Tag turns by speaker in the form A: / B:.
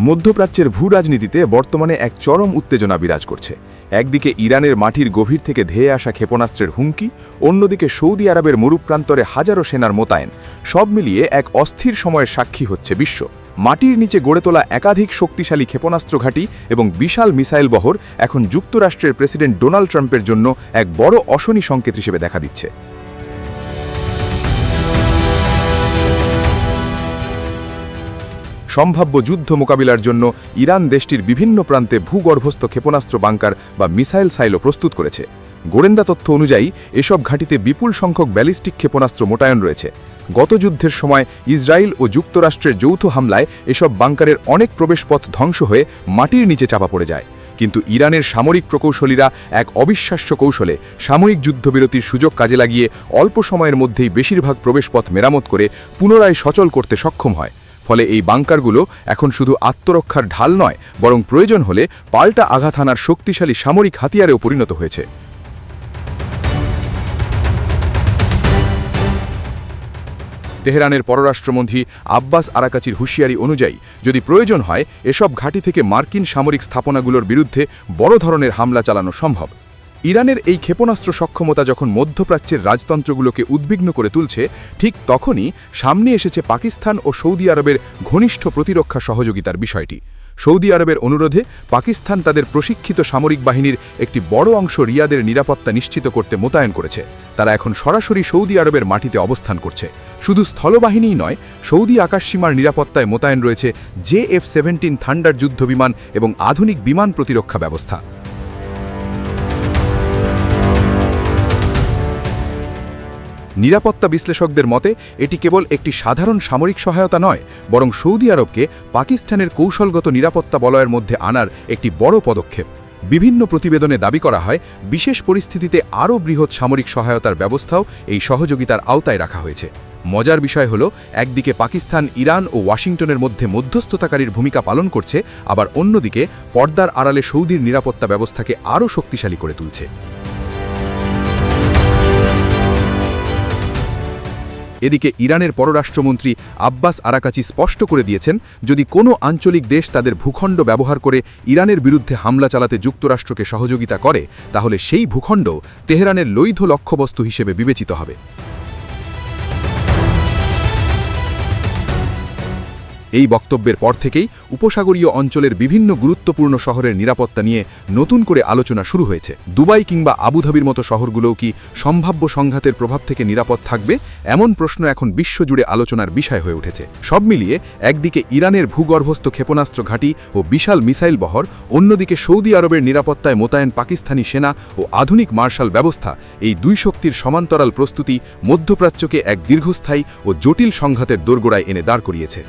A: মধ্যপ্রাচ্যের ভূরাজনীতিতে বর্তমানে এক চরম উত্তেজনা বিরাজ করছে। একদিকে ইরানের মাটির গভীর থেকে ধেয়ে আসা ক্ষেপণাস্ত্রের হুমকি, অন্যদিকে সৌদি আরবের মরুপ্রান্তরে হাজারো সেনার মোতায়েন। সব মিলিয়ে এক অস্থির সময়ের সাক্ষী হচ্ছে বিশ্ব। মাটির নিচে গড়ে তোলা একাধিক শক্তিশালী ক্ষেপণাস্ত্র ঘাঁটি এবং বিশাল মিসাইল বহর এখন যুক্তরাষ্ট্রের প্রেসিডেন্ট ডোনাল্ড ট্রাম্পের জন্য এক বড় অশনি সংকেত হিসেবে দেখা দিচ্ছে। সম্ভাব্য যুদ্ধ মোকাবিলার জন্য ইরান দেশটির বিভিন্ন প্রান্তে ভূগর্ভস্থ ক্ষেপণাস্ত্র বাংকার বা মিসাইল সাইলো প্রস্তুত করেছে। গোয়েন্দা তথ্য অনুযায়ী এসব ঘাঁটিতে বিপুল সংখ্যক ব্যালিস্টিক ক্ষেপণাস্ত্র মোতায়েন রয়েছে। গত যুদ্ধের সময় ইসরায়েল ও যুক্তরাষ্ট্রের যৌথ হামলায় এসব বাংকারের অনেক প্রবেশপথ ধ্বংস হয়ে মাটির নিচে চাপা পড়ে যায়। কিন্তু ইরানের সামরিক প্রকৌশলীরা এক অবিশ্বাস্য কৌশলে সাময়িক যুদ্ধবিরতির সুযোগ কাজে লাগিয়ে অল্প সময়ের মধ্যেই বেশিরভাগ প্রবেশপথ মেরামত করে পুনরায় সচল করতে সক্ষম হয়। ফলে এই বাংকারগুলো এখন শুধু আত্মরক্ষার ঢাল নয়, বরং প্রয়োজন হলে পাল্টা আঘাত হানার শক্তিশালী সামরিক হাতিয়ারেও পরিণত হয়েছে। তেহরানের পররাষ্ট্রমন্ত্রী আব্বাস আরাকাচির হুঁশিয়ারি অনুযায়ী যদি প্রয়োজন হয় এসব ঘাঁটি থেকে মার্কিন সামরিক স্থাপনাগুলোর বিরুদ্ধে বড় ধরনের হামলা চালানো সম্ভব। ইরানের এই ক্ষেপণাস্ত্র সক্ষমতা যখন মধ্যপ্রাচ্যের রাজতন্ত্রগুলোকে উদ্বিগ্ন করে তুলছে, ঠিক তখনই সামনে এসেছে পাকিস্তান ও সৌদি আরবের ঘনিষ্ঠ প্রতিরক্ষা সহযোগিতার বিষয়টি। সৌদি আরবের অনুরোধে পাকিস্তান তাদের প্রশিক্ষিত সামরিক বাহিনীর একটি বড় অংশ রিয়াদের নিরাপত্তা নিশ্চিত করতে মোতায়েন করেছে। তারা এখন সরাসরি সৌদি আরবের মাটিতে অবস্থান করছে। শুধু স্থলবাহিনীই নয়, সৌদি আকাশসীমার নিরাপত্তায় মোতায়েন রয়েছে JF-17 থান্ডার যুদ্ধবিমান এবং আধুনিক বিমান প্রতিরক্ষা ব্যবস্থা। নিরাপত্তা বিশ্লেষকদের মতে এটি কেবল একটি সাধারণ সামরিক সহায়তা নয়, বরং সৌদি আরবকে পাকিস্তানের কৌশলগত নিরাপত্তা বলয়ের মধ্যে আনার একটি বড় পদক্ষেপ। বিভিন্ন প্রতিবেদনে দাবি করা হয় বিশেষ পরিস্থিতিতে আরও বৃহৎ সামরিক সহায়তার ব্যবস্থাও এই সহযোগিতার আওতায় রাখা হয়েছে। মজার বিষয় হল, একদিকে পাকিস্তান ইরান ও ওয়াশিংটনের মধ্যে মধ্যস্থতাকারীর ভূমিকা পালন করছে, আবার অন্যদিকে পর্দার আড়ালে সৌদির নিরাপত্তা ব্যবস্থাকে আরও শক্তিশালী করে তুলছে। এদিকে ইরানের পররাষ্ট্রমন্ত্রী আব্বাস আরাকাচি স্পষ্ট করে দিয়েছেন, যদি কোনো আঞ্চলিক দেশ তাদের ভূখণ্ড ব্যবহার করে ইরানের বিরুদ্ধে হামলা চালাতে যুক্তরাষ্ট্রকে সহযোগিতা করে, তাহলে সেই ভূখণ্ড তেহরানের লৈধ লক্ষ্যবস্তু হিসেবে বিবেচিত হবে। এই বক্তব্যের পর থেকেই উপসাগরীয় অঞ্চলের বিভিন্ন গুরুত্বপূর্ণ শহরের নিরাপত্তা নিয়ে নতুন করে আলোচনা শুরু হয়েছে। দুবাই কিংবা আবুধাবির মতো শহরগুলোও কি সম্ভাব্য সংঘাতের প্রভাব থেকে নিরাপদ থাকবে, এমন প্রশ্ন এখন বিশ্বজুড়ে আলোচনার বিষয় হয়ে উঠেছে। সব মিলিয়ে একদিকে ইরানের ভূগর্ভস্থ ক্ষেপণাস্ত্র ঘাঁটি ও বিশাল মিসাইল বহর, অন্যদিকে সৌদি আরবের নিরাপত্তায় মোতায়েন পাকিস্তানি সেনা ও আধুনিক মার্শাল ব্যবস্থা, এই দুই শক্তির সমান্তরাল প্রস্তুতি মধ্যপ্রাচ্যকে এক দীর্ঘস্থায়ী ও জটিল সংঘাতের দোরগোড়ায় এনে দাঁড় করিয়েছে।